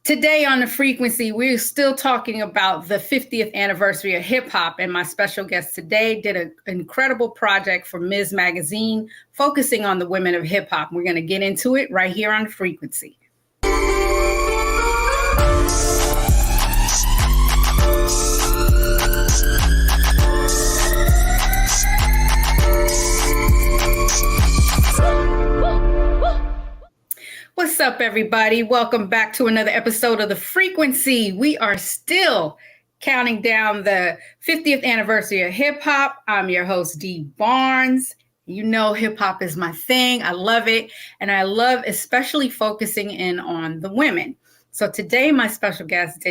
Today on The Frequency, we're still talking about the 50th anniversary of hip hop, and my special guest today did an incredible project for Ms. Magazine, focusing on the women of hip hop. We're going to get into it right here on The Frequency. What's up, everybody? Welcome back to another episode of The Frequency. We are still counting down the 50th anniversary of hip hop. I'm your host, Dee Barnes. You know, hip hop is my thing. I love it. And I love especially focusing in on the women. So today, my special guest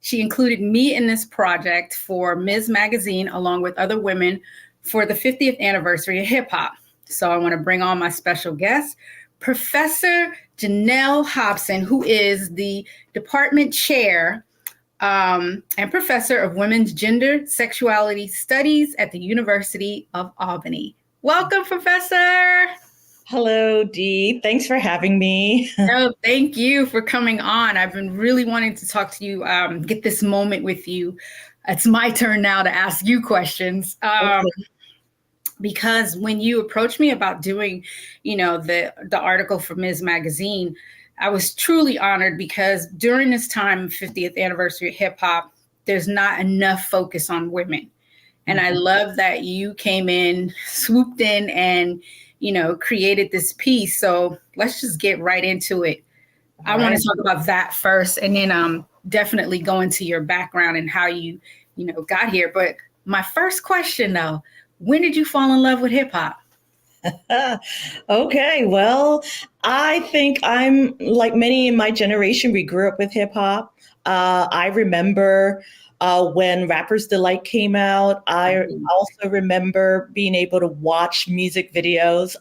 she included me in this project for Ms. Magazine, along with other women, for the 50th anniversary of hip hop. So I want to bring on my special guest, Professor Janelle Hobson, who is the department chair and professor of women's gender sexuality studies at the University of Albany. Welcome, Professor. Hello, Dee. Thanks for having me. No, thank you for coming on. I've been really wanting to talk to you, get this moment with you. It's my turn now to ask you questions. Because when you approached me about doing, the article for Ms. Magazine, I was truly honored because during this time, 50th anniversary of hip hop, there's not enough focus on women. And I love that you came in, swooped in and, created this piece. So let's just get right into it. I want to talk about that first and then definitely go into your background and how you, got here. But my first question, though, when did you fall in love with hip hop? Okay, well, I think I'm like many in my generation, we grew up with hip hop. I remember when Rapper's Delight came out. I also remember being able to watch music videos,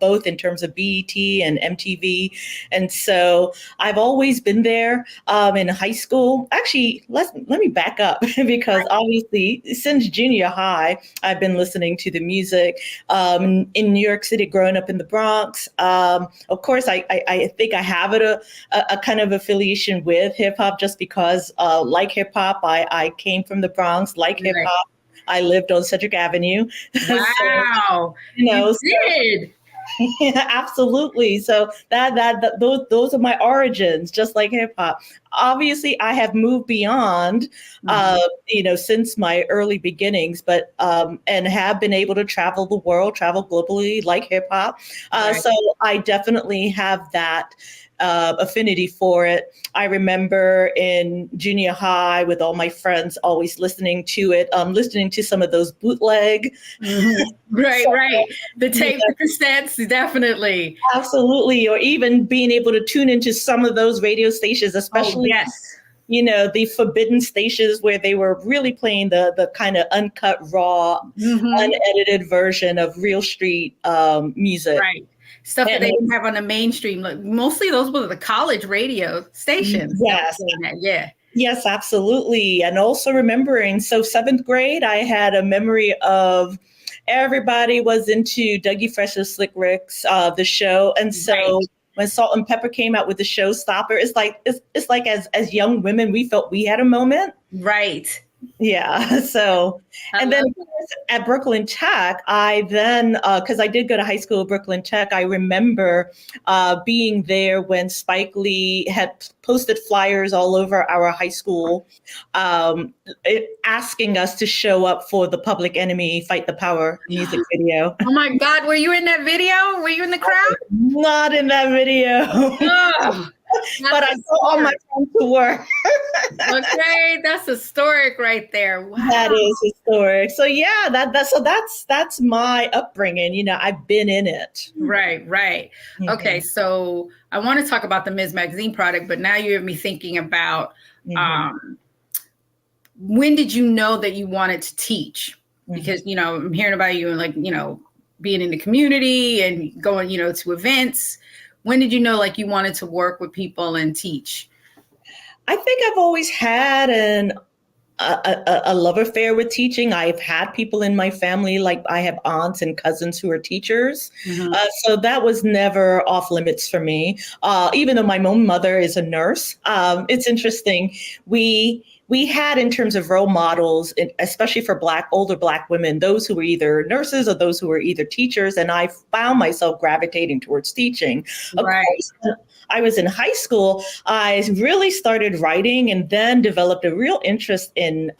both in terms of BET and MTV. And so I've always been there in high school. Actually, let me back up because obviously since junior high, I've been listening to the music in New York City, growing up in the Bronx. Of course, I think I have a kind of affiliation with hip hop just because like hip hop, I came from the Bronx, like hip hop. I lived on Cedric Avenue. Wow. You did. Yeah, absolutely. So those are my origins, just like hip hop. Obviously, I have moved beyond, since my early beginnings, but and have been able to travel the world, travel globally, like hip hop. So I definitely have that affinity for it. I remember in junior high with all my friends always listening to it, listening to some of those bootleg. Right. The tape, the cassettes, definitely. Absolutely. Or even being able to tune into some of those radio stations, especially, the forbidden stations where they were really playing the kind of uncut, raw, unedited version of real street music. Right. Stuff that they didn't have on the mainstream. Like, mostly those were the college radio stations. Yes. Yeah. Yes, absolutely. And also remembering, so 7th grade, I had a memory of everybody was into Dougie Fresh's Slick Rick's, the show. And so when Salt and Pepper came out with the Showstopper, it's like as young women, we felt we had a moment. Right. Yeah. So, and then at Brooklyn Tech, I then, because I did go to high school at Brooklyn Tech, I remember being there when Spike Lee had posted flyers all over our high school, asking us to show up for the Public Enemy Fight the Power music video. Oh my God, were you in that video? Were you in the crowd? Not in that video. Oh. But I saw all my friends to work. Okay, that's historic right there. Wow. That is historic. So yeah, that's my upbringing. I've been in it. Right. Mm-hmm. Okay, so I want to talk about the Ms. Magazine product, but now you have me thinking about when did you know that you wanted to teach? Because I'm hearing about you and being in the community and going to events. When did you know you wanted to work with people and teach? I think I've always had a love affair with teaching. I've had people in my family, like I have aunts and cousins who are teachers. Mm-hmm. So that was never off limits for me. Even though my own mother is a nurse, it's interesting. We had, in terms of role models, especially for older Black women, those who were either nurses or those who were either teachers, and I found myself gravitating towards teaching. Of course, I was in high school, I really started writing and then developed a real interest in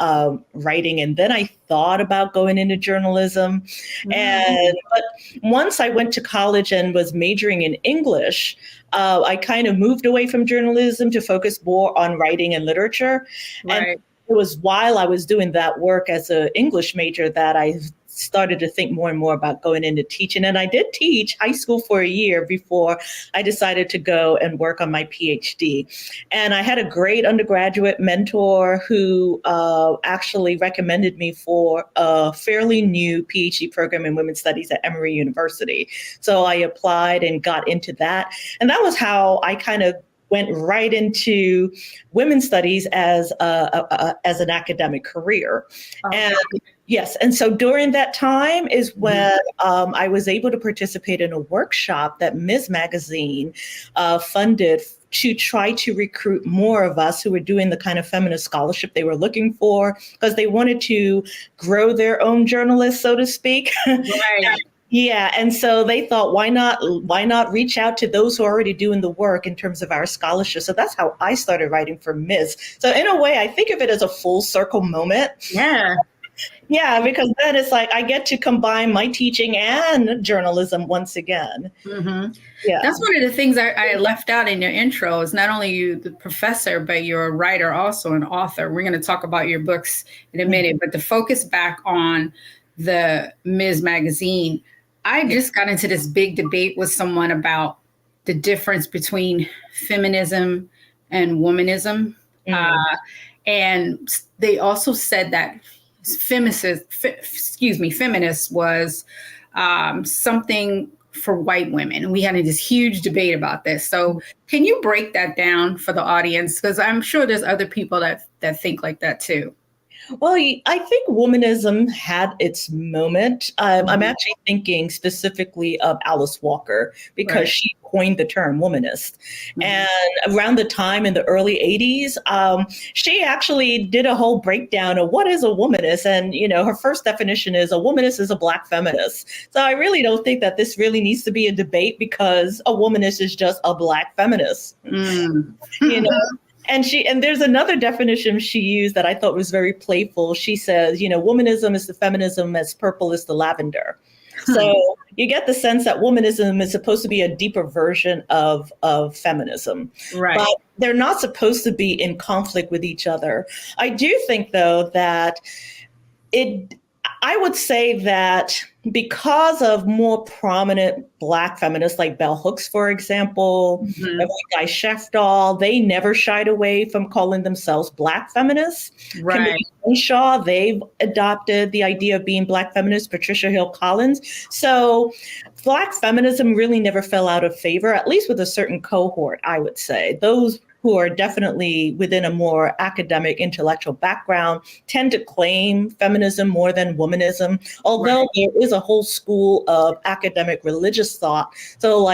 writing. And then I thought about going into journalism. But once I went to college and was majoring in English, I kind of moved away from journalism to focus more on writing and literature. And it was while I was doing that work as an English major that I started to think more and more about going into teaching. And I did teach high school for a year before I decided to go and work on my PhD. And I had a great undergraduate mentor who actually recommended me for a fairly new PhD program in women's studies at Emory University. So I applied and got into that. And that was how I kind of went right into women's studies as an academic career. And yes, and so during that time is when I was able to participate in a workshop that Ms. Magazine funded to try to recruit more of us who were doing the kind of feminist scholarship they were looking for, because they wanted to grow their own journalists, so to speak. Right. Yeah, and so they thought, why not reach out to those who are already doing the work in terms of our scholarship? So that's how I started writing for Ms. So in a way, I think of it as a full circle moment. Yeah. Yeah, because then it's like I get to combine my teaching and journalism once again. Mm-hmm. Yeah, that's one of the things I left out in your intro is not only you, the professor, but you're a writer, also an author. We're going to talk about your books in a minute, but to focus back on the Ms. Magazine, I just got into this big debate with someone about the difference between feminism and womanism. And they also said that feminist was something for white women. We had this huge debate about this. So can you break that down for the audience? Because I'm sure there's other people that think like that too. Well, I think womanism had its moment. I'm actually thinking specifically of Alice Walker because she coined the term womanist. And around the time in the early 80s, she actually did a whole breakdown of what is a womanist. And, her first definition is a womanist is a Black feminist. So I really don't think that this really needs to be a debate because a womanist is just a Black feminist. And there's another definition she used that I thought was very playful. She says, womanism is the feminism as purple is the lavender. So you get the sense that womanism is supposed to be a deeper version of feminism. Right. But they're not supposed to be in conflict with each other. I do think, though, that I would say that because of more prominent Black feminists like Bell Hooks, for example, Guy Sheftall, they never shied away from calling themselves Black feminists. Right. Kimberly Shaw, they've adopted the idea of being Black feminists, Patricia Hill Collins. So Black feminism really never fell out of favor, at least with a certain cohort, I would say. Those who are definitely within a more academic, intellectual background, tend to claim feminism more than womanism, although there is a whole school of academic religious thought. So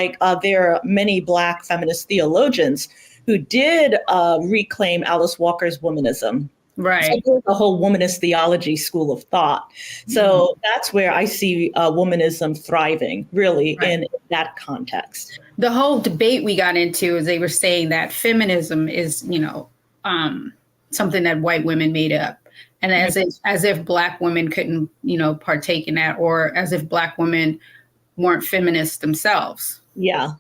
there are many Black feminist theologians who did reclaim Alice Walker's womanism. Right. So there's a whole womanist theology school of thought. So that's where I see womanism thriving, really, in that context. The whole debate we got into is they were saying that feminism is, something that white women made up. And as if Black women couldn't, partake in that, or as if Black women weren't feminists themselves. Yeah.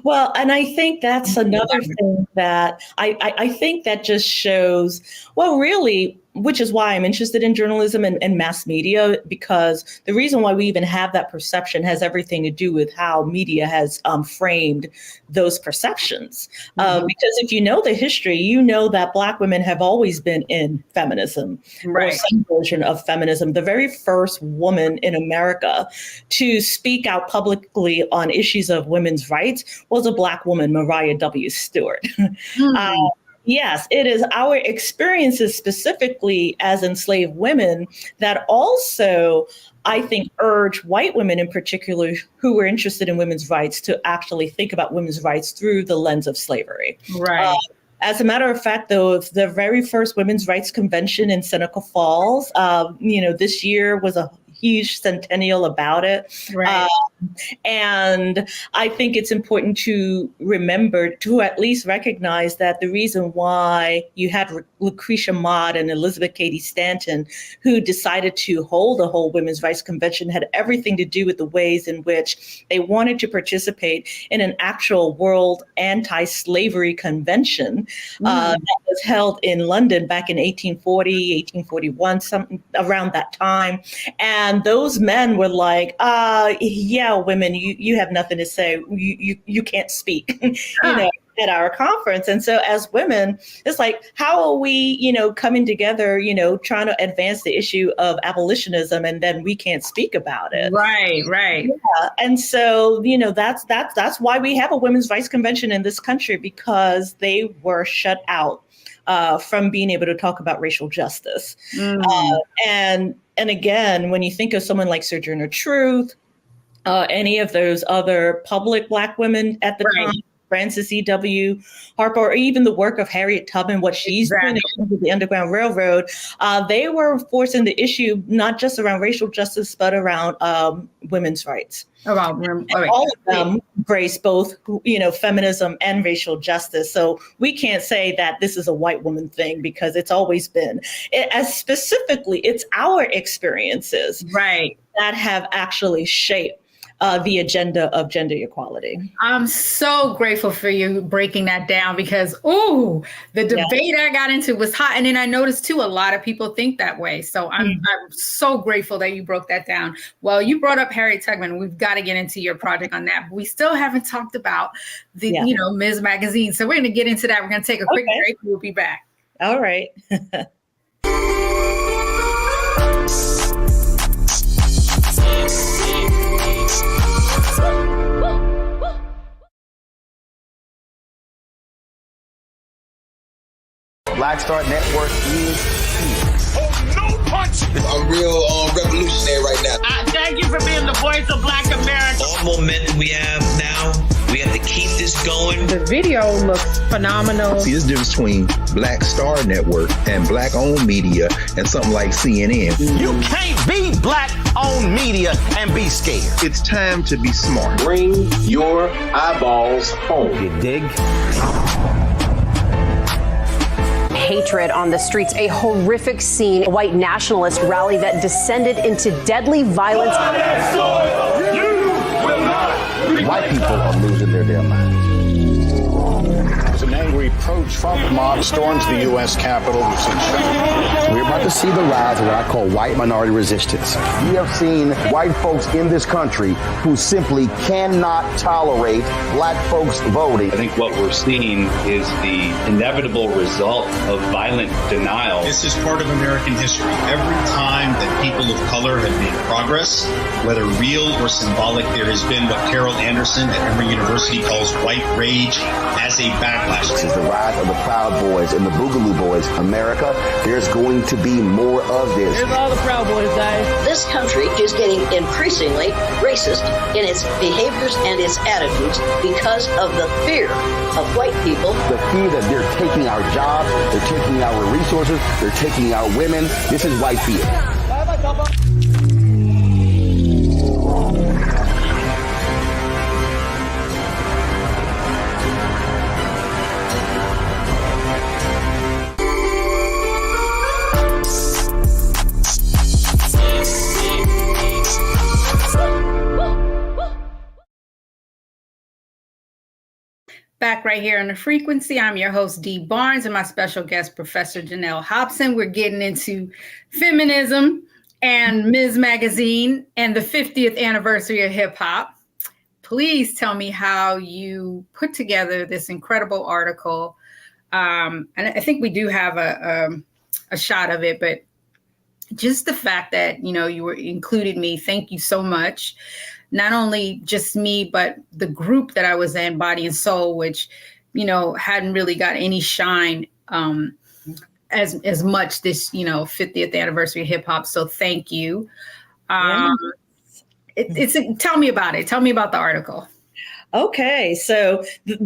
Well, and I think that's another thing that I think that just shows, really, which is why I'm interested in journalism and mass media, because the reason why we even have that perception has everything to do with how media has framed those perceptions. Because if you know the history, you know that Black women have always been in feminism, or some version of feminism. The very first woman in America to speak out publicly on issues of women's rights was a Black woman, Mariah W. Stewart. Yes, it is our experiences specifically as enslaved women that also, I think, urge white women in particular who were interested in women's rights to actually think about women's rights through the lens of slavery. Right. As a matter of fact, though, the very first Women's Rights Convention in Seneca Falls, this year was a huge centennial about it. Right. And I think it's important to remember, to at least recognize that the reason why you had Lucretia Mott and Elizabeth Cady Stanton, who decided to hold a whole Women's Rights Convention, had everything to do with the ways in which they wanted to participate in an actual world anti-slavery convention that was held in London back in 1840, 1841, something around that time. And those men were like, yeah, women, you have nothing to say. You can't speak, at our conference. And so as women, it's like, how are we, coming together, trying to advance the issue of abolitionism, and then we can't speak about it. Right. Yeah. And so, that's why we have a Women's Rights Convention in this country, because they were shut out from being able to talk about racial justice. And again, when you think of someone like Sojourner Truth, any of those other public Black women at the time, Frances E.W. Harper, or even the work of Harriet Tubman, what she's doing in terms of the Underground Railroad, they were forcing the issue not just around racial justice, but around women's rights. All of them embrace both, feminism and racial justice. So we can't say that this is a white woman thing, because it's always been. It's our experiences that have actually shaped the agenda of gender equality. I'm so grateful for you breaking that down, because, the debate I got into was hot. And then I noticed, too, a lot of people think that way. So I'm so grateful that you broke that down. Well, you brought up Harriet Tubman. We've got to get into your project on that. But we still haven't talked about the, Ms. Magazine. So we're going to get into that. We're going to take a quick break. We'll be back. All right. Black Star Network is here. Oh, no punch! I'm real revolutionary right now. Thank you for being the voice of Black America. All momentum we have now, we have to keep this going. The video looks phenomenal. See, there's a difference between Black Star Network and Black-owned media and something like CNN. You can't be Black-owned media and be scared. It's time to be smart. Bring your eyeballs home. You dig? Hatred on the streets, a horrific scene, a white nationalist rally that descended into deadly violence. White people are losing their damn minds. An angry pro-Trump mob storms the U.S. Capitol. We're about to see the rise of what I call white minority resistance. We have seen white folks in this country who simply cannot tolerate Black folks voting. I think what we're seeing is the inevitable result of violent denial. This is part of American history. Every time that people of color have made progress, whether real or symbolic, there has been what Carol Anderson at Emory University calls white rage as a backlash. This is the rise of the Proud Boys and the Boogaloo Boys. America, there's going to be more of this. Here's all the Proud Boys, guys. This country is getting increasingly racist in its behaviors and its attitudes because of the fear of white people. The fear that they're taking our jobs, they're taking our resources, they're taking our women. This is white fear. Back right here on The Frequency. I'm your host, Dee Barnes, and my special guest, Professor Janelle Hobson. We're getting into feminism and Ms. Magazine and the 50th anniversary of hip hop. Please tell me how you put together this incredible article. And I think we do have a shot of it, but just the fact that, you were included me. Thank you so much. Not only just me, but the group that I was in, Body and Soul, which, hadn't really got any shine as much this 50th anniversary of hip hop. So thank you. Tell me about it. Tell me about the article. Okay, so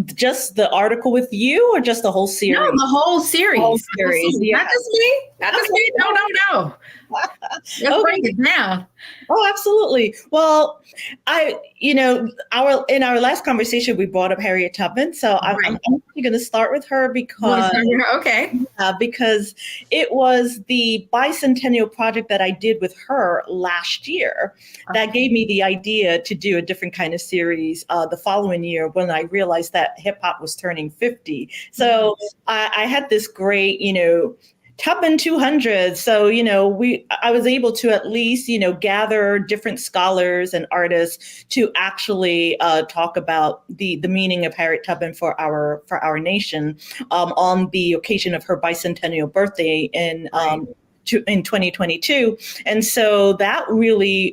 just the article with you, or just the whole series? No, the whole series. The whole series. Yeah. Not just me. Not just me. No. Let's break it down. Oh, absolutely. Well, in our last conversation, we brought up Harriet Tubman. So I'm actually going to start with her because it was the bicentennial project that I did with her last year that gave me the idea to do a different kind of series the following year when I realized that hip hop was turning 50. So I had this great, Tubman 200. So, I was able to at least, gather different scholars and artists to actually talk about the meaning of Harriet Tubman for our nation on the occasion of her bicentennial birthday in 2022. And so that really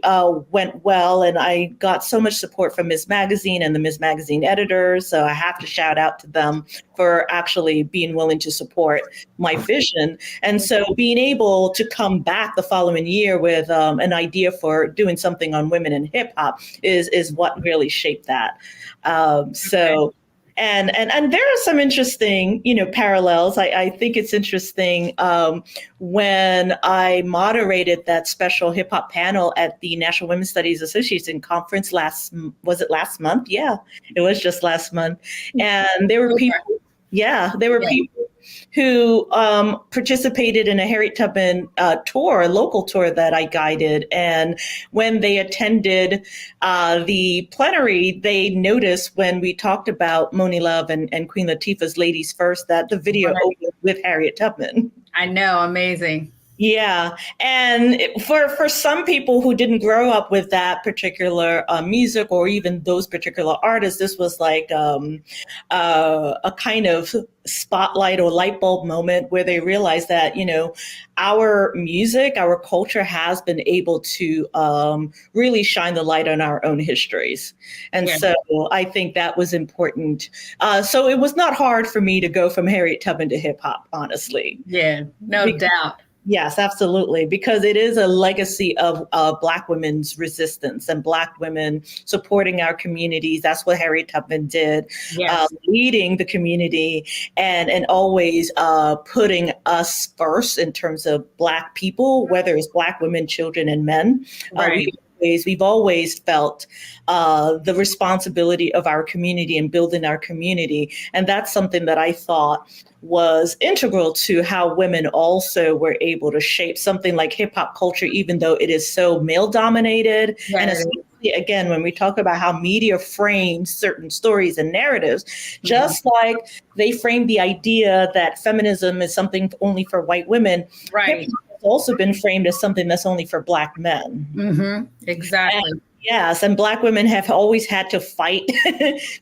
went well. And I got so much support from Ms. Magazine and the Ms. Magazine editors. So I have to shout out to them for actually being willing to support my vision. And so being able to come back the following year with an idea for doing something on women in hip hop is what really shaped that. And there are some interesting, parallels. I think it's interesting when I moderated that special hip hop panel at the National Women's Studies Association conference last month? Yeah, it was just last month. And there were people, people who participated in a Harriet Tubman tour, a local tour that I guided. And when they attended the plenary, they noticed when we talked about Moni Love and Queen Latifah's Ladies First, that the video opened with Harriet Tubman. I know, amazing. Yeah. And for some people who didn't grow up with that particular music or even those particular artists, this was like a kind of spotlight or light bulb moment where they realized that, our music, our culture has been able to really shine the light on our own histories. And so I think that was important. So it was not hard for me to go from Harriet Tubman to hip hop, honestly. Yeah, no doubt. Yes, absolutely. Because it is a legacy of Black women's resistance and Black women supporting our communities. That's what Harriet Tubman did, leading the community and always putting us first in terms of Black people, whether it's Black women, children, and men. We've always felt the responsibility of our community and building our community. And that's something that I thought was integral to how women also were able to shape something like hip hop culture, even though it is so male dominated. And especially, again, when we talk about how media frames certain stories and narratives, just like they frame the idea that feminism is something only for white women. Hip hop has also been framed as something that's only for Black men. Exactly. Yes, and Black women have always had to fight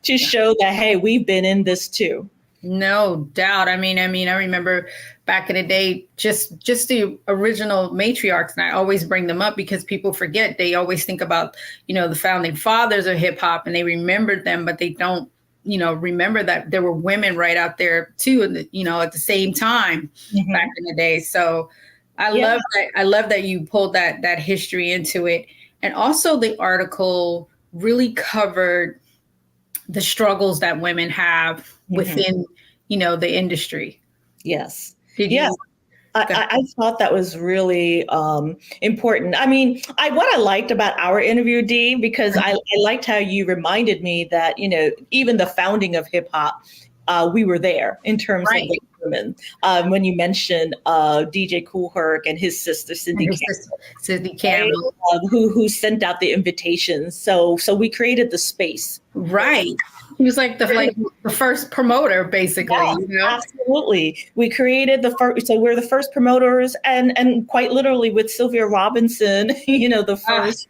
to show that, hey, we've been in this too. No doubt. I mean, I remember back in the day, just the original matriarchs, and I always bring them up because people forget. They always think about, the founding fathers of hip hop, and they remembered them, but they don't, remember that there were women right out there too, at the same time back in the day. So I love that. I love that you pulled that history into it, and also the article really covered the struggles that women have within, the industry. Yes. I thought that was really important. I mean, what I liked about our interview, Dee, because I liked how you reminded me that, even the founding of hip hop, we were there in terms of the women. When you mentioned DJ Kool Herc and his sister Cindy Campbell, who sent out the invitations. So we created the space. Right. He was like the first promoter, basically. Yes, absolutely. We created the first. So we're the first promoters, and quite literally with Sylvia Robinson, the first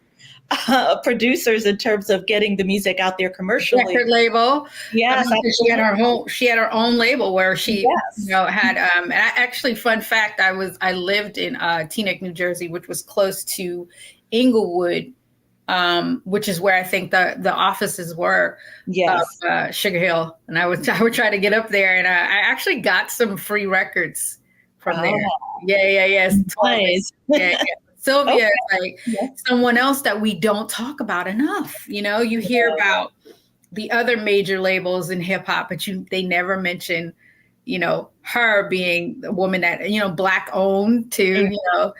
producers in terms of getting the music out there commercially. Record label. Yes, she had her own label where she had. And actually, fun fact: I lived in Teaneck, New Jersey, which was close to Inglewood. which is where I think the offices were. Yes. Of Sugar Hill. And I would try to get up there, and I actually got some free records from there. Yeah. Nice. Yeah. Sylvia Okay. is like someone else that we don't talk about enough. You know, you hear about the other major labels in hip hop, but they never mention, you know, her being a woman that, you know, Black owned too, you know.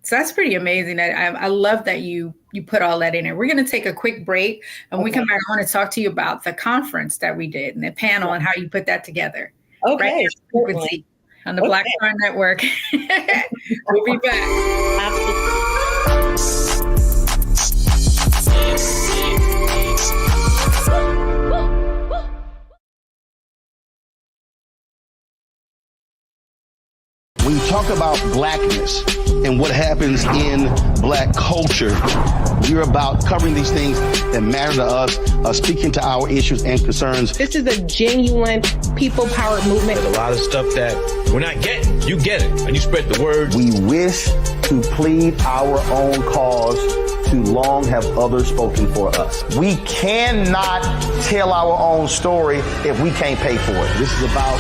So that's pretty amazing. I love that you put all that in there. We're going to take a quick break, and when we come back, I want to talk to you about the conference that we did and the panel and how you put that together. Okay. Right on the Black Star Network. We'll be back. When you talk about blackness and what happens in Black culture, we're about covering these things that matter to us, speaking to our issues and concerns. This is a genuine people-powered movement. A lot of stuff that we're not getting. You get it, and you spread the word. We wish to plead our own cause. Too long have others spoken for us. We cannot tell our own story if we can't pay for it. This is about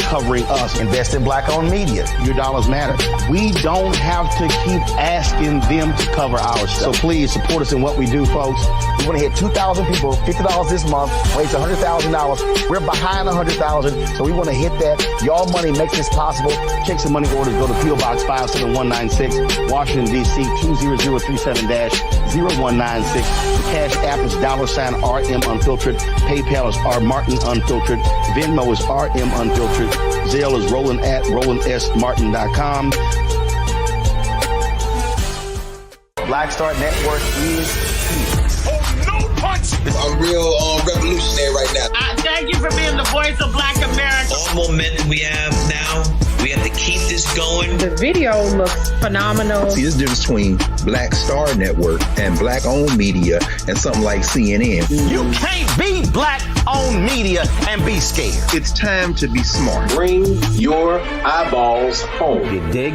covering us. Invest in Black-owned media. Your dollars matter. We don't have to keep asking them to cover our stuff. So please support us in what we do, folks. We want to hit 2,000 people, $50 this month, raise $100,000. We're behind 100,000, so we want to hit that. Y'all money makes this possible. Check some money orders. Go to P.O. Box 57196, Washington, D.C. 20037-0196. The Cash App is $RM Unfiltered. PayPal is R Martin Unfiltered. Venmo is RM Unfiltered. Zelle is Roland at RolandSMartin.com. Black Star Network is here. Oh, no punch! I'm real revolutionary right now. Thank you for being the voice of Black America. All momentum we have now, we have to keep this going. The video looks phenomenal. See, there's a difference between Black Star Network and Black-owned media and something like CNN. You can't be Black-owned media and be scared. It's time to be smart. Bring your eyeballs home. You dig?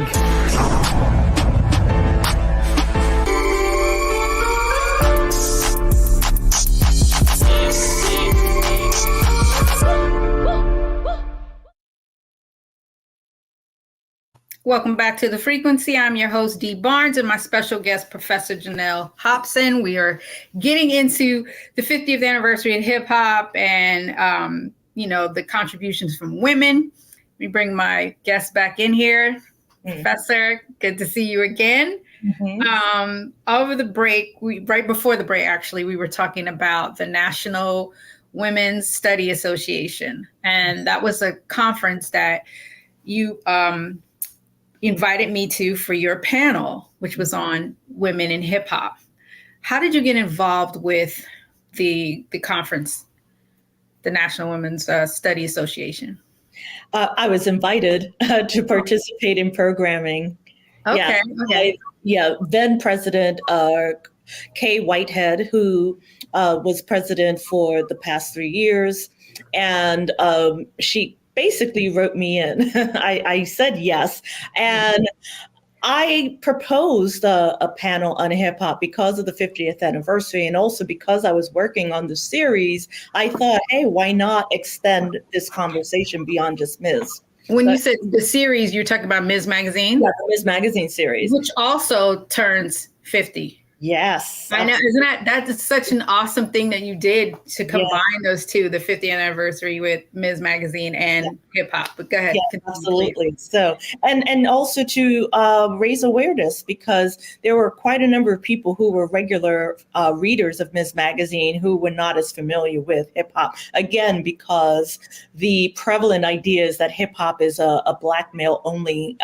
Welcome back to The Frequency. I'm your host, Dee Barnes, and my special guest, Professor Janelle Hobson. We are getting into the 50th anniversary of hip hop and, you know, the contributions from women. Let me bring my guest back in here. Professor, good to see you again. Over the break, right before the break, actually, we were talking about the National Women's Study Association. And that was a conference that you invited me to for your panel, which was on women in hip hop. How did you get involved with the conference, the National Women's Study Association? I was invited to participate in programming. Okay. Then President Kay Whitehead, who was president for the past 3 years, and she basically wrote me in. I said yes. And I proposed a panel on hip hop because of the 50th anniversary. And also because I was working on the series, I thought, hey, why not extend this conversation beyond just Ms. When you said the series, you're talking about Ms. Magazine? Yeah, the Ms. Magazine series. Which also turns 50. Yes. I know. Isn't that's such an awesome thing that you did to combine those two, the 50th anniversary with Ms. Magazine and hip hop. But go ahead. Yeah, absolutely. So, and also to raise awareness, because there were quite a number of people who were regular readers of Ms. Magazine who were not as familiar with hip hop. Again, because the prevalent idea is that hip hop is a Black male only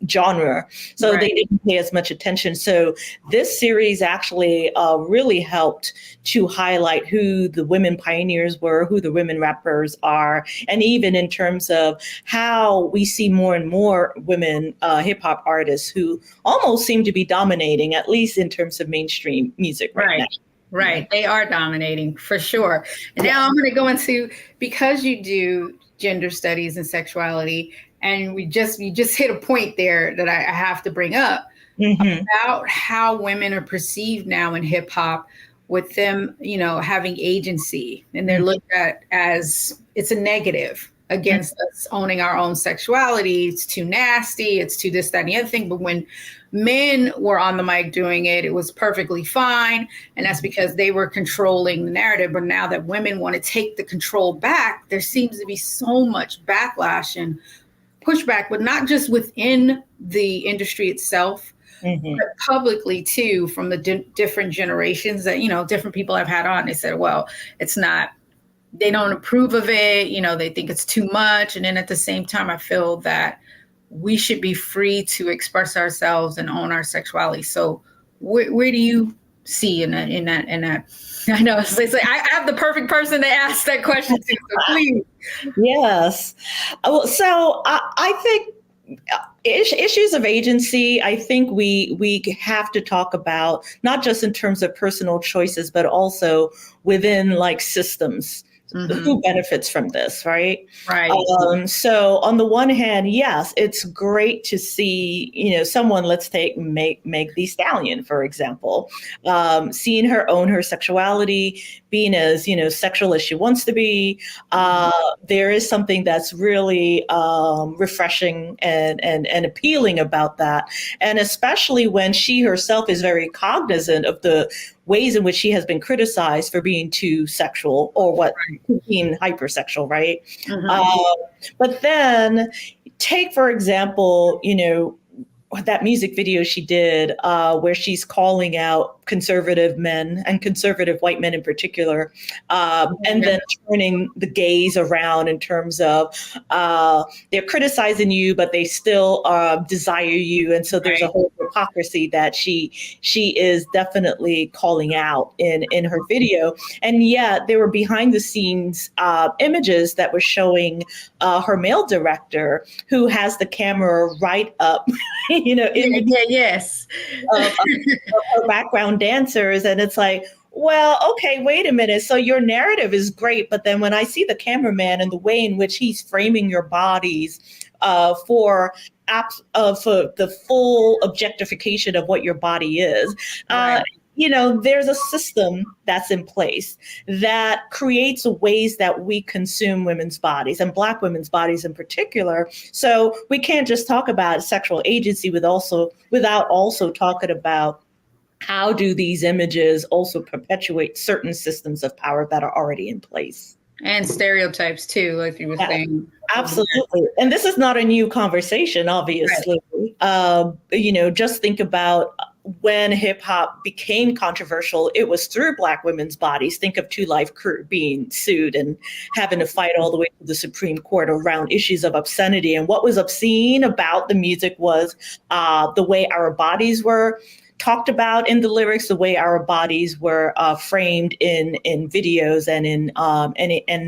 genre. So they didn't pay as much attention. So this series actually really helped to highlight who the women pioneers were, who the women rappers are, and even in terms of how we see more and more women hip hop artists who almost seem to be dominating, at least in terms of mainstream music right now. Right. They are dominating for sure. And now I'm going to go into, because you do gender studies and sexuality, And you just hit a point there that I have to bring up about how women are perceived now in hip hop, with them, having agency, and they're looked at as it's a negative against us owning our own sexuality. It's too nasty. It's too this, that, and the other thing. But when men were on the mic doing it, it was perfectly fine. And that's because they were controlling the narrative. But now that women want to take the control back, there seems to be so much backlash and pushback, but not just within the industry itself, but publicly too, from the different generations that, different people I've had on. They said, well, it's not, they don't approve of it. They think it's too much. And then at the same time, I feel that we should be free to express ourselves and own our sexuality. So where do you see in that? I know it's like, I have the perfect person to ask that question to, so please. Yes. Well, so I think issues of agency, I think we have to talk about, not just in terms of personal choices, but also within like systems. Who benefits from this, right? Right. So on the one hand, yes, it's great to see, someone, let's take Meg Thee Stallion, for example, seeing her own her sexuality, being as, sexual as she wants to be. There is something that's really refreshing and appealing about that. And especially when she herself is very cognizant of the ways in which she has been criticized for being too sexual or being hypersexual, right? But then take, for example, that music video she did where she's calling out conservative men and conservative white men in particular, and then turning the gaze around in terms of they're criticizing you, but they still desire you. And so there's a whole hypocrisy that she is definitely calling out in her video. And yet there were behind the scenes images that were showing her male director, who has the camera right up, yes, her background dancers. And it's like, well, okay, wait a minute. So your narrative is great, but then when I see the cameraman and the way in which he's framing your bodies for the full objectification of what your body is, there's a system that's in place that creates ways that we consume women's bodies and Black women's bodies in particular. So we can't just talk about sexual agency without also talking about how do these images also perpetuate certain systems of power that are already in place. And stereotypes too, like you were saying. Absolutely. And this is not a new conversation, obviously. Right. Just think about when hip hop became controversial, it was through Black women's bodies. Think of Two Live Crew being sued and having to fight all the way to the Supreme Court around issues of obscenity. And what was obscene about the music was the way our bodies were talked about in the lyrics, the way our bodies were framed in videos and in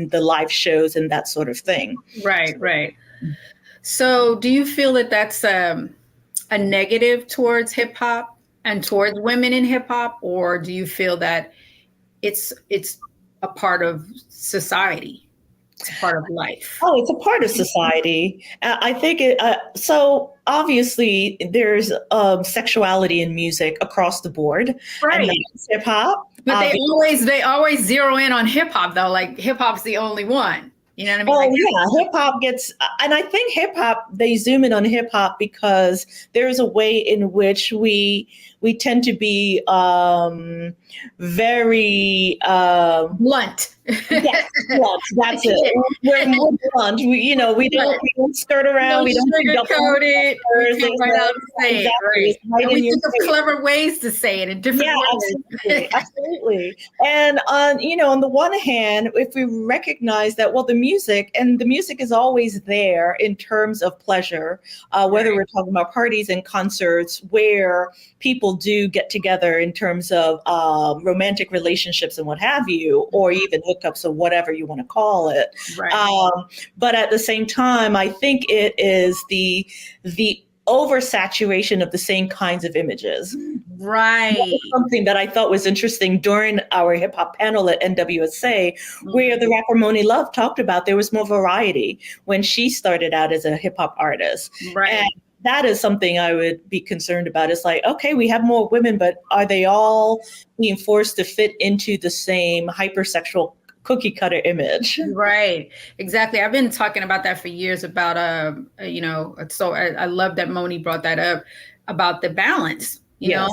the live shows and that sort of thing. Right. So do you feel that that's a negative towards hip hop and towards women in hip hop, or do you feel that it's a part of society? It's a part of life. Oh, it's a part of society. I think so obviously there's sexuality in music across the board. Right. And that's hip hop. But they always zero in on hip hop though. Like hip hop's the only one. You know what I mean? Oh, yeah. Hip hop gets, and I think hip hop, they zoom in on hip hop because there's a way in which we tend to be very blunt. Yes, blunt. That's it. We're more blunt. We don't skirt around. We don't sugarcoat it. We come right out and say it. Right. We think of clever ways to say it in different ways. Absolutely. And on the one hand, if we recognize that, well, the music is always there in terms of pleasure, whether we're talking about parties and concerts where people do get together in terms of romantic relationships and what have you, or even hookups or whatever you want to call it. Right. But at the same time, I think it is the oversaturation of the same kinds of images Right. That was something that I thought was interesting during our hip hop panel at NWSA, where the rapper Moni Love talked about there was more variety when she started out as a hip hop artist. Right. And that is something I would be concerned about. It's like, okay, we have more women, but are they all being forced to fit into the same hypersexual cookie cutter image? Right. Exactly. I've been talking about that for years about, so I love that Moni brought that up about the balance, you know?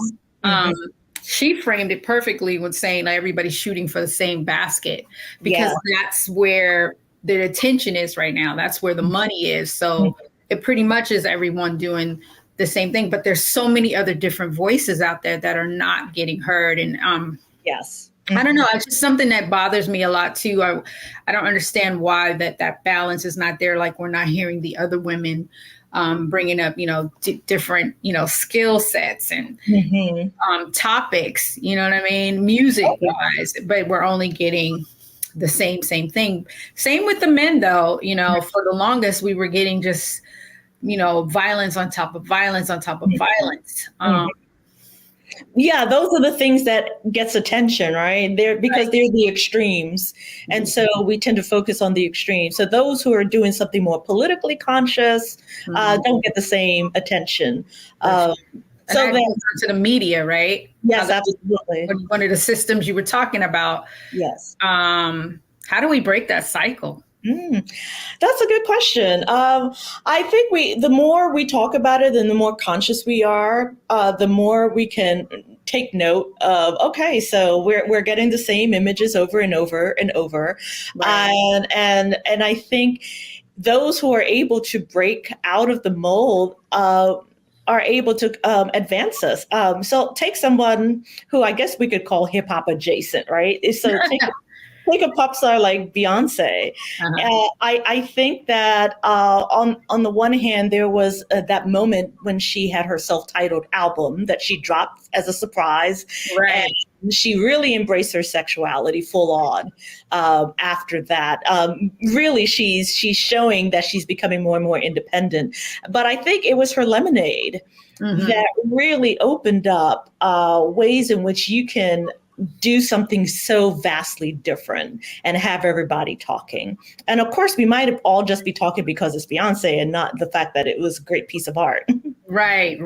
She framed it perfectly when saying like, everybody's shooting for the same basket, because that's where the attention is right now. That's where the money is. So it pretty much is everyone doing the same thing, but there's so many other different voices out there that are not getting heard. And I don't know. It's just something that bothers me a lot too. I don't understand why that balance is not there. Like, we're not hearing the other women bringing up, different, skill sets and topics, you know what I mean? Music wise, but we're only getting the same thing. Same with the men though, for the longest we were getting just, violence on top of violence on top of violence. Yeah, those are the things that gets attention, right? They're the extremes. And so we tend to focus on the extremes. So those who are doing something more politically conscious don't get the same attention. So that to the media, right? Yes, absolutely. One of the systems you were talking about. Yes. How do we break that cycle? That's a good question. I think the more we talk about it and the more conscious we are, the more we can take note of, okay, so we're getting the same images over and over and over. Right. And I think those who are able to break out of the mold are able to advance us. So take someone who I guess we could call hip hop adjacent, right? So take a pop star like Beyonce. I think that on the one hand, there was that moment when she had her self-titled album that she dropped as a surprise. Right. And she really embraced her sexuality full on after that. Really, she's showing that she's becoming more and more independent. But I think it was her Lemonade that really opened up ways in which you can do something so vastly different and have everybody talking. And of course, we might have all just be talking because it's Beyonce and not the fact that it was a great piece of art. Right.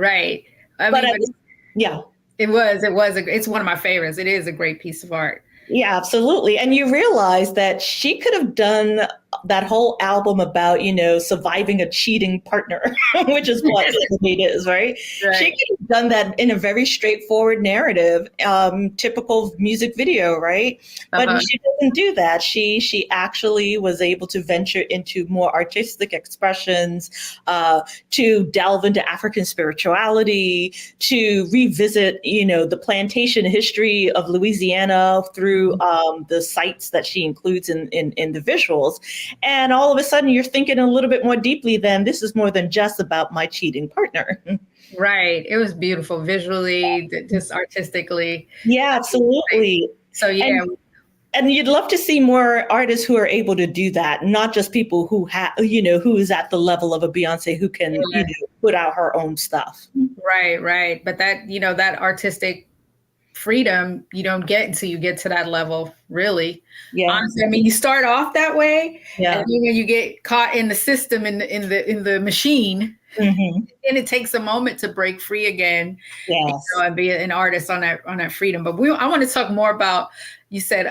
It's one of my favorites. It is a great piece of art. Yeah, absolutely. And you realize that she could have done that whole album about, surviving a cheating partner, which is what it is, right? She could have done that in a very straightforward narrative, typical music video, right? But she didn't do that. She actually was able to venture into more artistic expressions, to delve into African spirituality, to revisit, the plantation history of Louisiana through the sites that she includes in the visuals. And all of a sudden you're thinking a little bit more deeply than this is more than just about my cheating partner. Right. It was beautiful visually, just artistically. Yeah, absolutely. So, yeah. And you'd love to see more artists who are able to do that, not just people who who is at the level of a Beyonce who can put out her own stuff. Right. But that, that artistic freedom you don't get until you get to that level, really. Yeah. Honestly, I mean, you start off that way, and then when you get caught in the system, in the machine, and it takes a moment to break free again. Yes. And be an artist on that freedom. But I want to talk more about, you said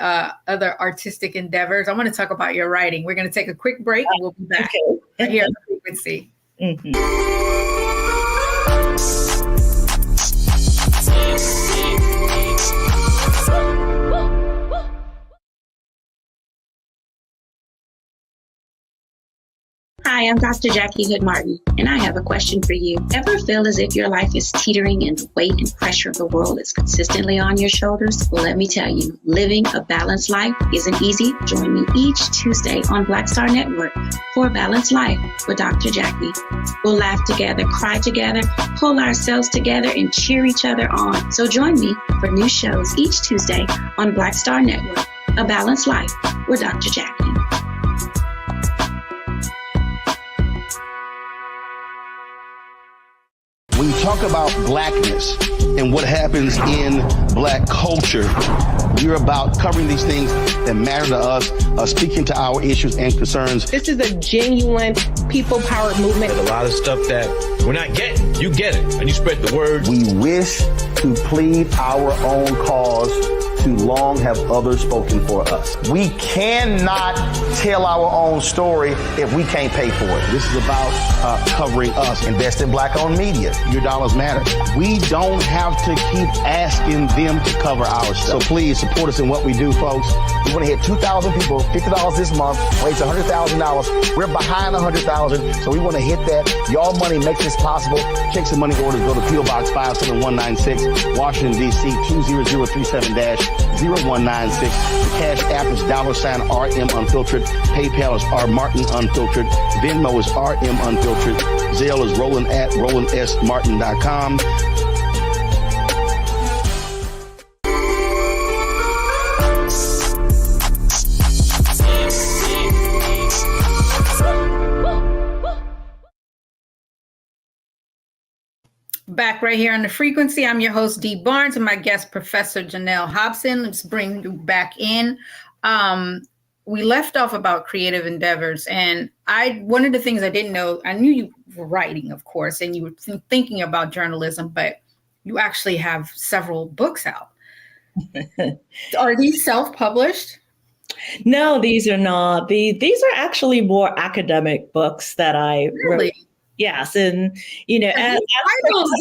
other artistic endeavors. I want to talk about your writing. We're going to take a quick break and we'll be back right here on The Frequency. Hi, I'm Dr. Jackie Hood Martin, and I have a question for you. Ever feel as if your life is teetering and the weight and pressure of the world is consistently on your shoulders? Well, let me tell you, living a balanced life isn't easy. Join me each Tuesday on Black Star Network for A Balanced Life with Dr. Jackie. We'll laugh together, cry together, pull ourselves together, and cheer each other on. So join me for new shows each Tuesday on Black Star Network, A Balanced Life with Dr. Jackie. We talk about blackness and what happens in black culture, we're about covering these things that matter to us, speaking to our issues and concerns. This is a genuine people-powered movement. A lot of stuff that we're not getting, you get it, and you spread the word. We wish to plead our own cause. Too long have others spoken for us. We cannot tell our own story if we can't pay for it. This is about covering us. Invest in black-owned media. Your dollars matter. We don't have to keep asking them to cover our stuff. So please support us in what we do, folks. We want to hit 2,000 people, $50 this month, raise $100,000. We're behind 100,000, so we want to hit that. Y'all money makes this possible. Check some money orders. Go to P.O. Box 57196, Washington, D.C. 20037-0196. The Cash App is $RM Unfiltered. PayPal is R Martin Unfiltered. Venmo is RM Unfiltered. Zelle is Roland at RolandSMartin.com. Back right here on The Frequency. I'm your host, Dee Barnes, and my guest, Professor Janelle Hobson. Let's bring you back in. We left off about creative endeavors, and one of the things I didn't know, I knew you were writing, of course, and you were thinking about journalism, but you actually have several books out. Are these self-published? No, these are not. These are actually more academic books that I wrote. Yes, and these titles,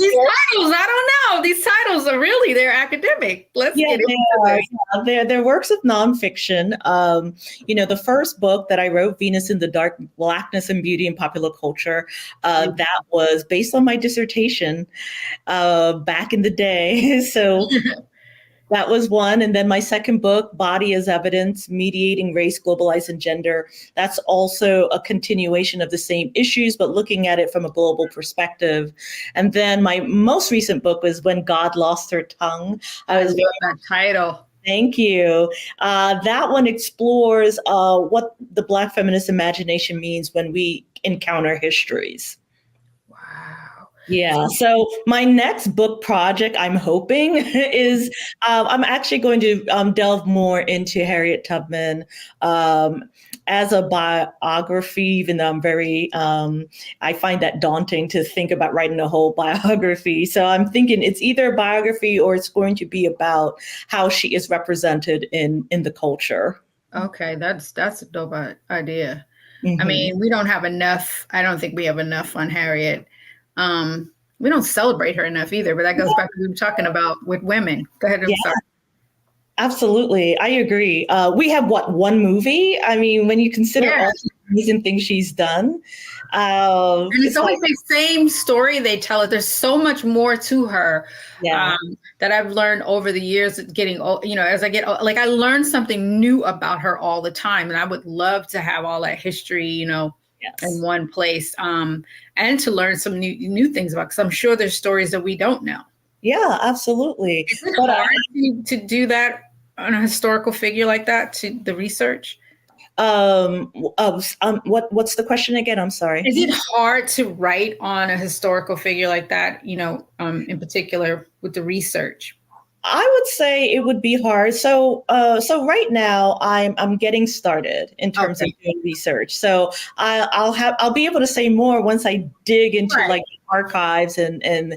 I don't know. These titles are really, they're academic. Let's get into it. Yeah, they're works of nonfiction. The first book that I wrote, Venus in the Dark, Blackness and Beauty in Popular Culture, that was based on my dissertation back in the day. So that was one. And then my second book, Body as Evidence, Mediating Race, Globalized and Gender. That's also a continuation of the same issues, but looking at it from a global perspective. And then my most recent book was When God Lost Her Tongue. I love that title. Thank you. That one explores what the Black feminist imagination means when we encounter histories. Yeah. So my next book project, I'm hoping, is I'm actually going to delve more into Harriet Tubman as a biography, even though I'm very, I find that daunting to think about writing a whole biography. So I'm thinking it's either a biography or it's going to be about how she is represented in the culture. Okay, that's a dope idea. Mm-hmm. I mean, we don't have enough. I don't think we have enough on Harriet. We don't celebrate her enough either, but that goes back to what we were talking about with women. Go ahead. Sorry. Absolutely. I agree. We have one movie? I mean, when you consider all the amazing things she's done. And it's always the same story they tell it. There's so much more to her that I've learned over the years getting, as I get, like I learned something new about her all the time. And I would love to have all that history, in one place, and to learn some new things about, because I'm sure there's stories that we don't know. Yeah, absolutely. Is it hard to do that on a historical figure like that, to the research? What's the question again? I'm sorry. Is it hard to write on a historical figure like that, in particular with the research? I would say it would be hard. So right now I'm getting started in terms of doing research. So I'll be able to say more once I dig into like archives and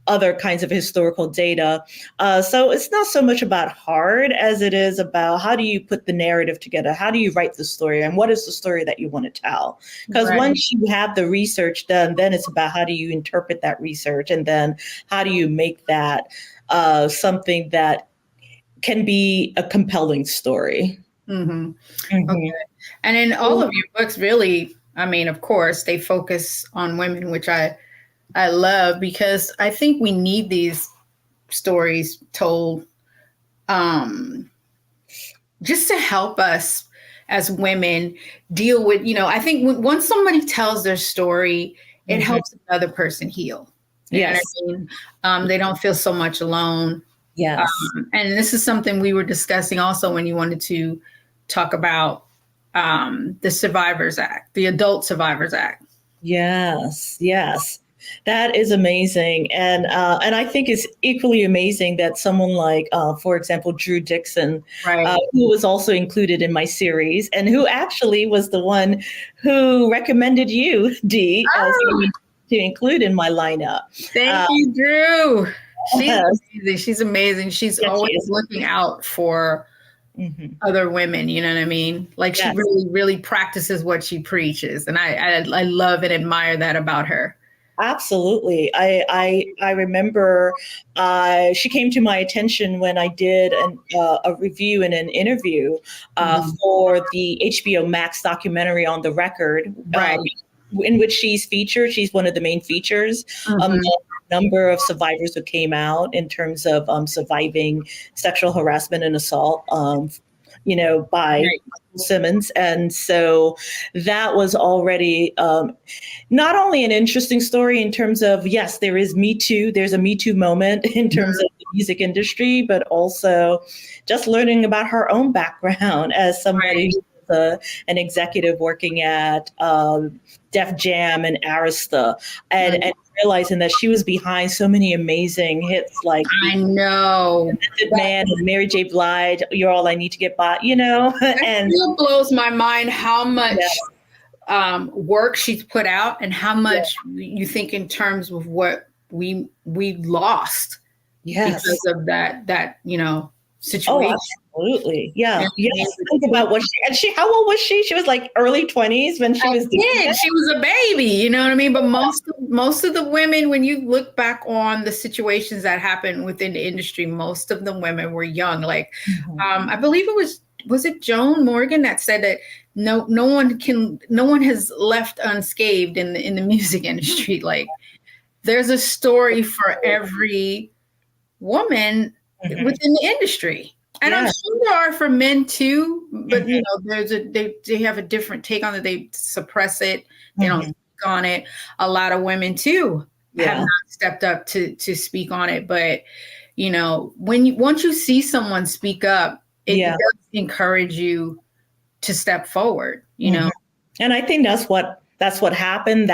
other kinds of historical data. So it's not so much about hard as it is about how do you put the narrative together? How do you write the story? And what is the story that you want to tell? Because once you have the research done, then it's about how do you interpret that research? And then how do you make that something that can be a compelling story? Mm-hmm. Mm-hmm. Okay. And in all of your books, really, I mean, of course, they focus on women, which I love, because I think we need these stories told just to help us as women deal with, I think once somebody tells their story, it helps another person heal. Yes. They don't feel so much alone. Yes. And this is something we were discussing also when you wanted to talk about the Survivors Act, the Adult Survivors Act. Yes. That is amazing, and I think it's equally amazing that someone like, for example, Drew Dixon, Right. who was also included in my series, and who actually was the one who recommended you, Dee, to include in my lineup. Thank you, Drew. She's Yes. amazing. She's amazing. She's Yes, always she is. looking out for other women. You know what I mean? Like she Yes. really, really practices what she preaches, and I love and admire that about her. Absolutely. I remember she came to my attention when I did a review and an interview for the HBO Max documentary On the Record, Right. In which she's featured. She's one of the main features among a number of survivors who came out in terms of surviving sexual harassment and assault, by Simmons. And so that was already not only an interesting story in terms of, yes, there is Me Too, there's a Me Too moment in terms of the music industry, but also just learning about her own background as somebody who was an executive working at Def Jam and Arista, and realizing that she was behind so many amazing hits like I know Method Man and Mary J. Blige, You're All I Need to Get By, and it still blows my mind how much work she's put out and how much you think in terms of what we lost because of that situation. Oh, absolutely. Yeah. Yes. Think about how old was she? She was like early 20s when she was doing it. She was a baby, you know what I mean? But most of the women, when you look back on the situations that happened within the industry, most of the women were young. Like I believe it was it Joan Morgan that said that no one has left unscathed in the music industry. Like there's a story for every woman within the industry. And I'm sure there are for men too, but they have a different take on it. They suppress it, they don't speak on it. A lot of women too have not stepped up to speak on it. But once you see someone speak up, it does encourage you to step forward, And I think that's what happened.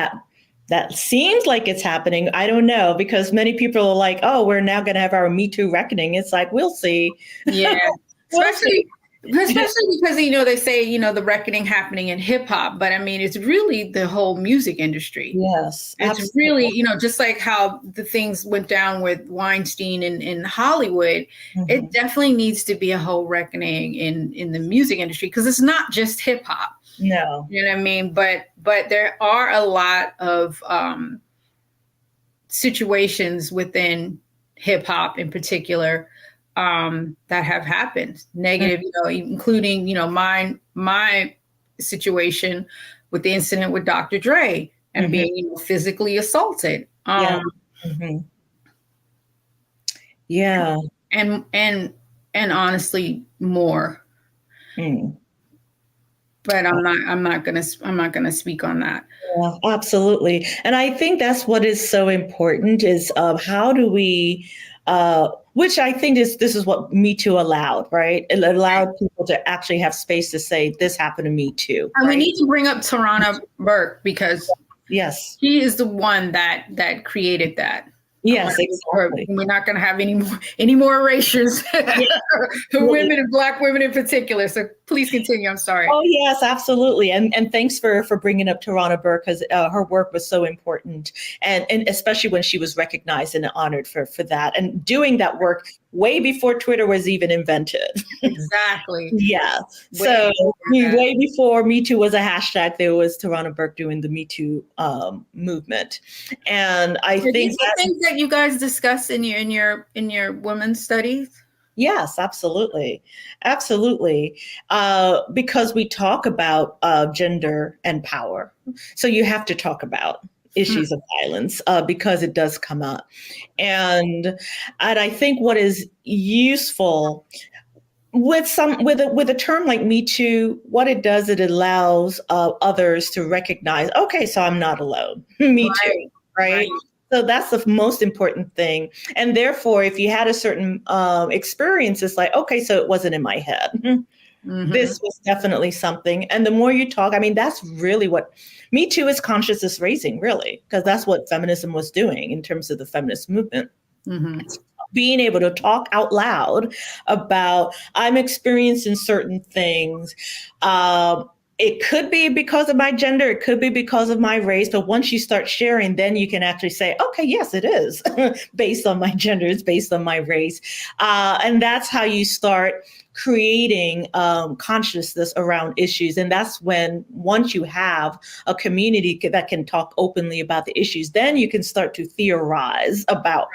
That seems like it's happening. I don't know, because many people are like, oh, we're now going to have our Me Too reckoning. It's like, we'll see. Yeah. Especially because, they say, the reckoning happening in hip hop, but I mean, it's really the whole music industry. Yes. It's absolutely. really, just like how the things went down with Weinstein in Hollywood, it definitely needs to be a whole reckoning in the music industry, because it's not just hip hop. No. You know what I mean? But there are a lot of situations within hip hop in particular that have happened negative, including, my situation with the incident with Dr. Dre and being physically assaulted. Yeah. And honestly more. But I'm not gonna speak on that. Yeah, absolutely. And I think that's what is so important is how do we, which I think this is what Me Too allowed, right? It allowed people to actually have space to say, this happened to me too. And we need to bring up Tarana Burke, because she is the one that created that. Yes, exactly. We're not going to have any more erasures for women and Black women in particular. So please continue. I'm sorry. Oh yes, absolutely. And thanks for bringing up Tarana Burke, because her work was so important, and especially when she was recognized and honored for that, and doing that work way before Twitter was even invented. Exactly. Yeah. Way before Me Too was a hashtag, there was Tarana Burke doing the Me Too movement, and I think these are things that you guys discuss in your women's studies. Yes, absolutely. Absolutely. Because we talk about gender and power. So you have to talk about issues of violence because it does come up. And I think what is useful with a term like Me Too, what it does, it allows others to recognize, okay, so I'm not alone. Me too, right? So that's the most important thing. And therefore, if you had a certain experience, it's like, okay, so it wasn't in my head. This was definitely something. And the more you talk, I mean, that's really what Me Too is consciousness raising, really, because that's what feminism was doing in terms of the feminist movement. Being able to talk out loud about, I'm experiencing certain things. It could be because of my gender, it could be because of my race, but once you start sharing, then you can actually say, okay, yes, it is based on my gender, it's based on my race. And that's how you start creating consciousness around issues. And that's when, once you have a community that can talk openly about the issues, then you can start to theorize about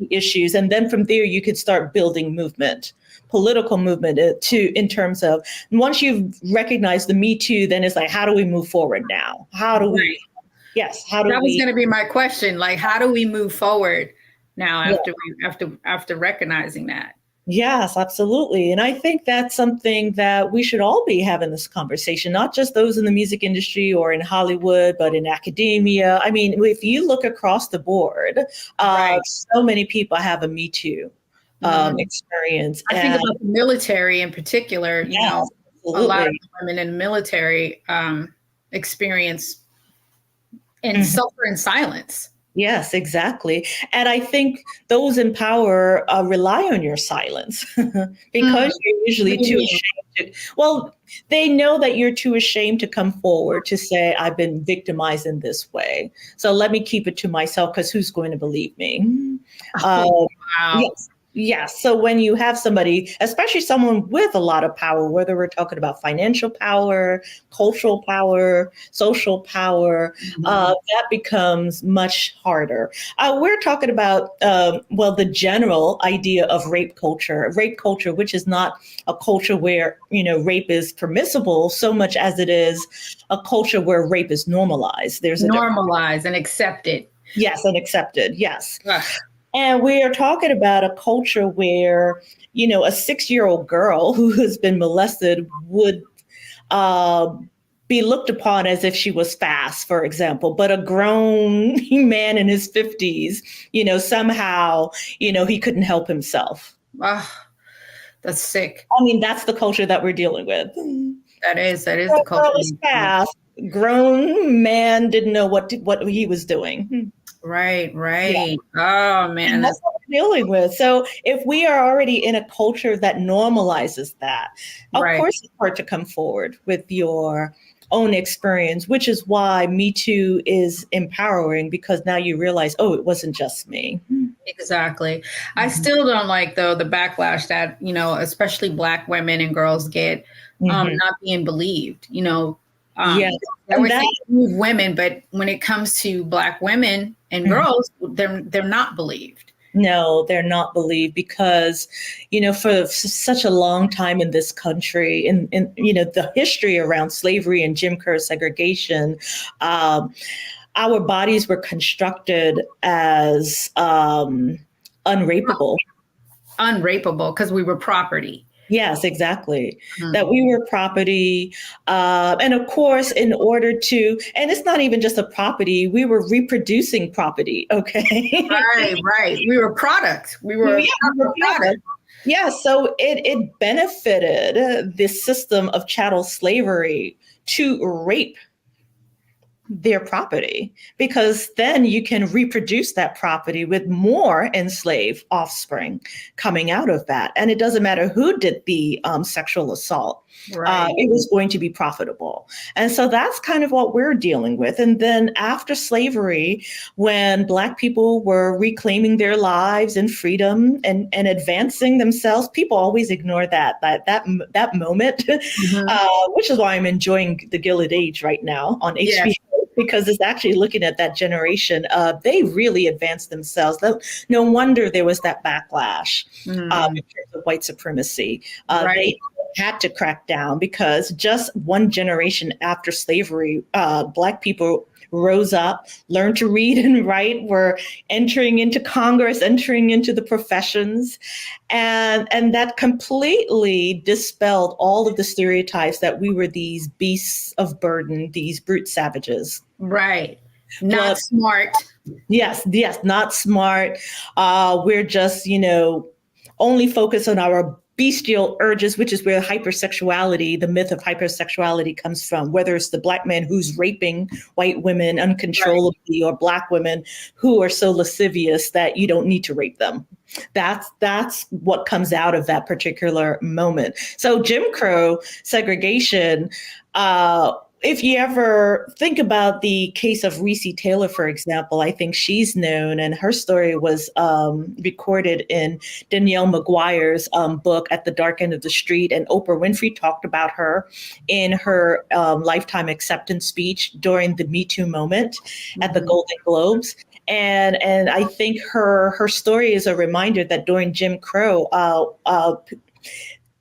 issues. And then from there, you could start building political movement in terms of, once you've recognized the Me Too, then it's like, how do we move forward now? How do we, how do we? That was going to be my question. Like, how do we move forward now after recognizing that? Yes, absolutely. And I think that's something that we should all be having this conversation, not just those in the music industry or in Hollywood, but in academia. I mean, if you look across the board, so many people have a Me Too experience. I think about the military in particular, you know, absolutely. A lot of women in the military experience and suffer in silence. Yes, exactly. And I think those in power rely on your silence because you're usually too ashamed they know that you're too ashamed to come forward to say, I've been victimized in this way. So let me keep it to myself, because who's going to believe me? Wow. Yes. So when you have somebody, especially someone with a lot of power, whether we're talking about financial power, cultural power, social power, that becomes much harder. We're talking about, the general idea of rape culture, which is not a culture where, rape is permissible so much as it is a culture where rape is normalized. There's normalized and accepted. Yes, and accepted. Yes. And we are talking about a culture where, a 6-year-old girl who has been molested would be looked upon as if she was fast, for example, but a grown man in his 50s, somehow, he couldn't help himself. That's sick. I mean, that's the culture that we're dealing with. That is the culture. Was fast. Grown man didn't know what he was doing. Right. Yeah. Oh man, and that's what we're dealing with. So if we are already in a culture that normalizes that, of course it's hard to come forward with your own experience, which is why Me Too is empowering, because now you realize, oh, it wasn't just me. Exactly. I still don't like, though, the backlash that, especially Black women and girls get not being believed, women, but when it comes to Black women and girls, they're not believed. No, they're not believed because, for such a long time in this country, in the history around slavery and Jim Crow segregation, our bodies were constructed as unrapeable. Unrapeable because we were property. Yes, exactly. That we were property. And of course, in order to, and it's not even just a property, we were reproducing property. Okay. Right. We were product. We were product. Yeah. So it benefited the system of chattel slavery to rape their property, because then you can reproduce that property with more enslaved offspring coming out of that. And it doesn't matter who did the sexual assault. It was going to be profitable. And so that's kind of what we're dealing with. And then after slavery, when Black people were reclaiming their lives and freedom and advancing themselves, people always ignore that moment, which is why I'm enjoying The Gilded Age right now on HBO. Yes. Because it's actually looking at that generation. They really advanced themselves. No wonder there was that backlash in terms of white supremacy. They had to crack down because just one generation after slavery, Black people rose up, learned to read and write, were entering into Congress, entering into the professions. And that completely dispelled all of the stereotypes that we were these beasts of burden, these brute savages. Right. Not smart. Yes, not smart. We're just, only focus on our bestial urges, which is where hypersexuality, the myth of hypersexuality comes from, whether it's the Black man who's raping white women uncontrollably, or Black women who are so lascivious that you don't need to rape them. That's what comes out of that particular moment. So Jim Crow segregation, if you ever think about the case of Reese Taylor, for example, I think she's known, and her story was recorded in Danielle McGuire's book, At the Dark End of the Street. And Oprah Winfrey talked about her in her lifetime acceptance speech during the Me Too moment at the Golden Globes. And I think her story is a reminder that during Jim Crow,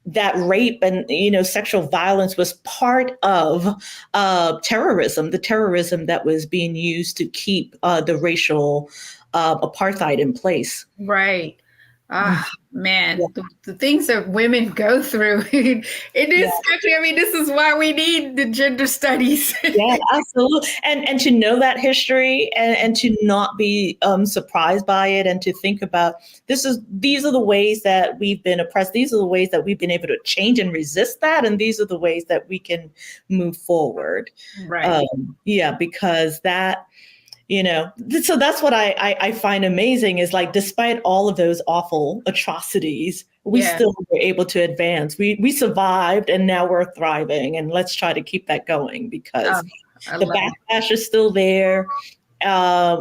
that rape and sexual violence was part of terrorism, the terrorism that was being used to keep the racial apartheid in place. Right. Man, the things that women go through in this country. I mean, this is why we need the gender studies. Yeah, absolutely. And to know that history and to not be surprised by it, and to think about these are the ways that we've been oppressed. These are the ways that we've been able to change and resist that. And these are the ways that we can move forward. Right. Because that, so that's what I find amazing is, like, despite all of those awful atrocities, we still were able to advance. We survived, and now we're thriving, and let's try to keep that going, because the backlash is still there.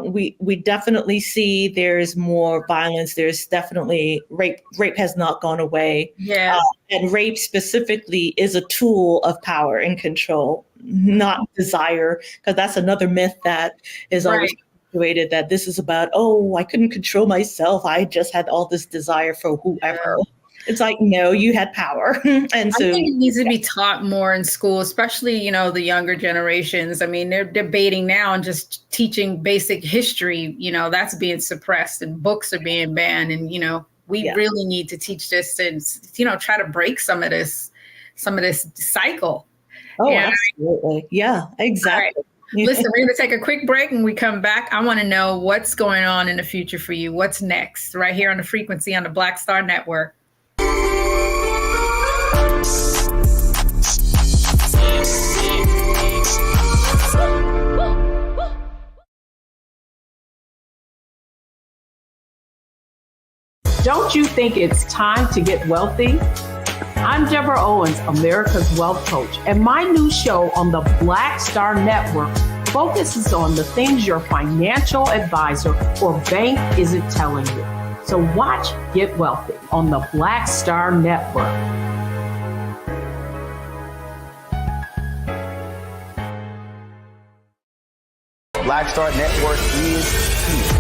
We definitely see there's more violence. There's definitely rape. Rape has not gone away. Yeah. And rape specifically is a tool of power and control, not desire, because that's another myth that is always perpetuated, that this is about, I couldn't control myself. I just had all this desire for whoever. Yeah. It's like, no, you had power. And so I think it needs to be taught more in school, especially, the younger generations. I mean, they're debating now and just teaching basic history, that's being suppressed, and books are being banned. And, we really need to teach this and, try to break some of this cycle. Oh, absolutely. Yeah, exactly. Right. Listen, we're going to take a quick break. When we come back, I want to know what's going on in the future for you. What's next? Right here on The Frequency on the Black Star Network. Don't you think it's time to get wealthy? I'm Deborah Owens, America's Wealth Coach, and my new show on the Black Star Network focuses on the things your financial advisor or bank isn't telling you. So watch Get Wealthy on the Black Star Network. Black Star Network is here.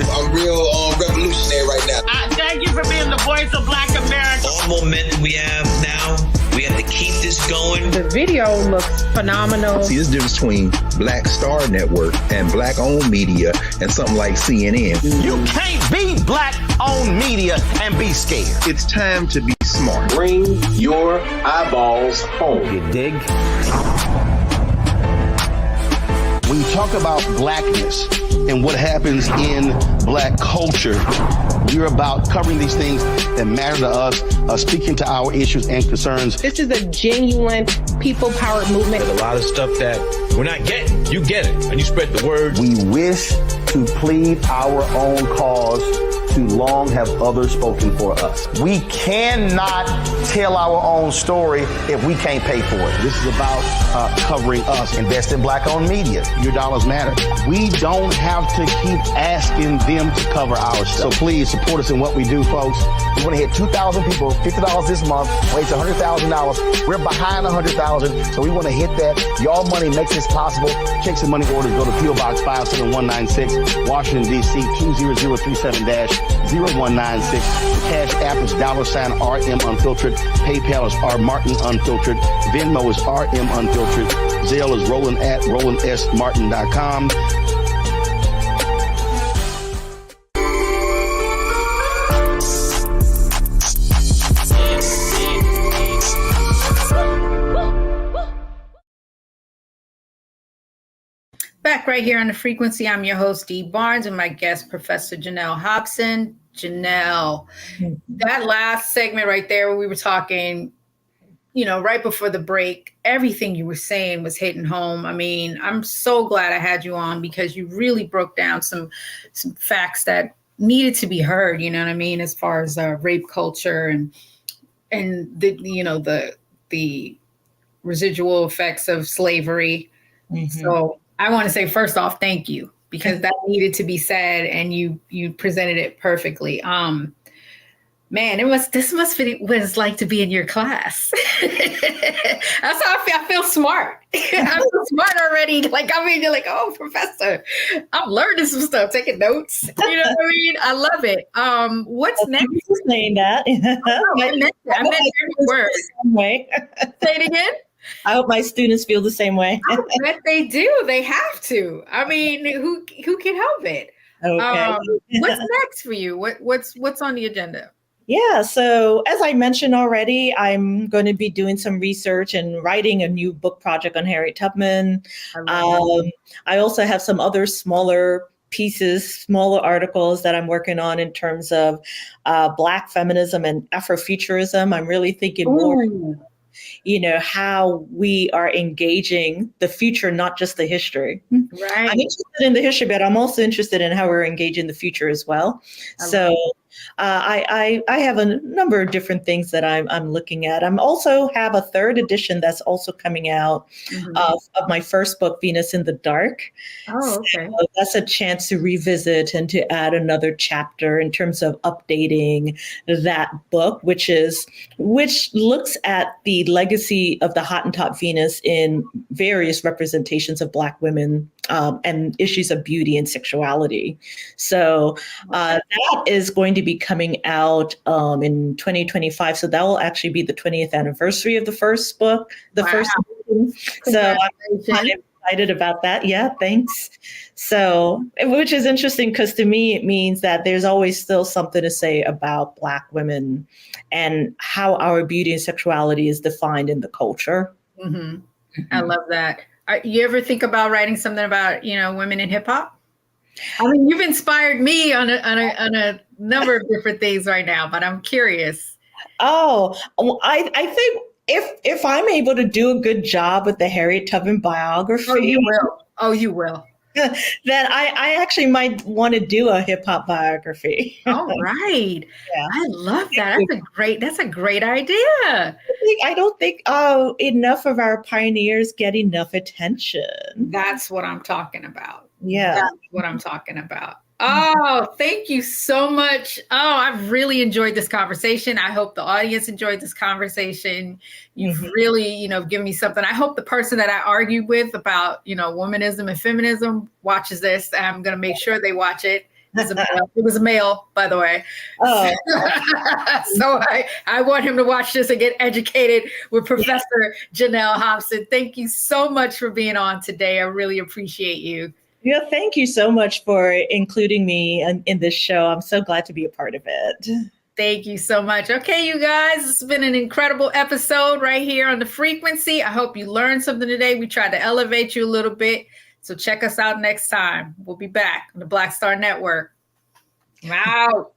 I'm real revolutionary right now. Thank you for being the voice of Black America. All momentum we have now, we have to keep this going. The video looks phenomenal. See, there's a difference between Black Star Network and Black-owned media and something like CNN. You can't be Black-owned media and be scared. It's time to be smart. Bring your eyeballs home. You dig? When you talk about blackness and what happens in Black culture, you're about covering these things that matter to us, speaking to our issues and concerns. This is a genuine people-powered movement. There's a lot of stuff that we're not getting. You get it, and you spread the word. We wish to plead our own cause. Too long have others spoken for us. We cannot tell our own story if we can't pay for it. This is about covering us. Invest in Black-owned media. Your dollars matter. We don't have to keep asking them to cover our stuff. So please support us in what we do, folks. We want to hit 2,000 people, $50 this month, raise $100,000. We're behind 100,000, so we want to hit that. Y'all money makes this possible. Checks and money orders go to P.O. Box 57196, Washington, D.C. 20037-0196. The Cash App is $RM Unfiltered. PayPal is R Martin Unfiltered. Venmo is RM Unfiltered. Zelle is Roland at RolandSMartin.com. back right here on The Frequency. I'm your host, Dee Barnes, and my guest, Professor Janelle Hobson. Janelle, that last segment right there where we were talking, right before the break, everything you were saying was hitting home. I mean, I'm so glad I had you on because you really broke down some facts that needed to be heard, you know what I mean, as far as rape culture and the residual effects of slavery. Mm-hmm. So I want to say, first off, thank you, because that needed to be said and you presented it perfectly. Man, this must be what it's like to be in your class. That's how I feel. I feel smart. I feel smart already. You're like, oh, professor, I'm learning some stuff, taking notes. You know what I mean? I love it. What's next? Thank you for saying that. I meant every word. Say it again. I hope my students feel the same way. I bet they do. They have to. I mean, who can help it? Okay. What's next for you? What's on the agenda? Yeah, so as I mentioned already, I'm going to be doing some research and writing a new book project on Harriet Tubman. I also have some other smaller articles that I'm working on in terms of Black feminism and Afrofuturism. I'm really thinking more, how we are engaging the future, not just the history. Right. I'm interested in the history, but I'm also interested in how we're engaging the future as well. I have a number of different things that I'm looking at. I'm also have a third edition that's also coming out of my first book, Venus in the Dark. Oh, okay. So that's a chance to revisit and to add another chapter in terms of updating that book, which looks at the legacy of the Hottentot Venus in various representations of Black women and issues of beauty and sexuality. So that is going to be coming out in 2025. So that will actually be the 20th anniversary of the first book, first edition. So I'm kind of excited about that. Yeah, thanks. So, which is interesting because to me, it means that there's always still something to say about Black women and how our beauty and sexuality is defined in the culture. Mm-hmm. I love that. You ever think about writing something about, women in hip hop? I mean, you've inspired me on a number of different things right now, but I'm curious. Oh, I think if I'm able to do a good job with the Harriet Tubman biography, you will. Then I actually might want to do a hip hop biography. All right. Yeah. I love that. That's a great idea. I don't think enough of our pioneers get enough attention. That's what I'm talking about. Yeah. That's what I'm talking about. Oh, thank you so much. Oh, I've really enjoyed this conversation. I hope the audience enjoyed this conversation. You've really, given me something. I hope the person that I argued with about, womanism and feminism watches this. I'm going to make sure they watch it. It was a male, by the way. Oh. So I want him to watch this and get educated with Professor Janelle Hobson. Thank you so much for being on today. I really appreciate you. Yeah, thank you so much for including me in this show. I'm so glad to be a part of it. Thank you so much. Okay, you guys, it's been an incredible episode right here on The Frequency. I hope you learned something today. We tried to elevate you a little bit. So check us out next time. We'll be back on the Black Star Network. I'm out.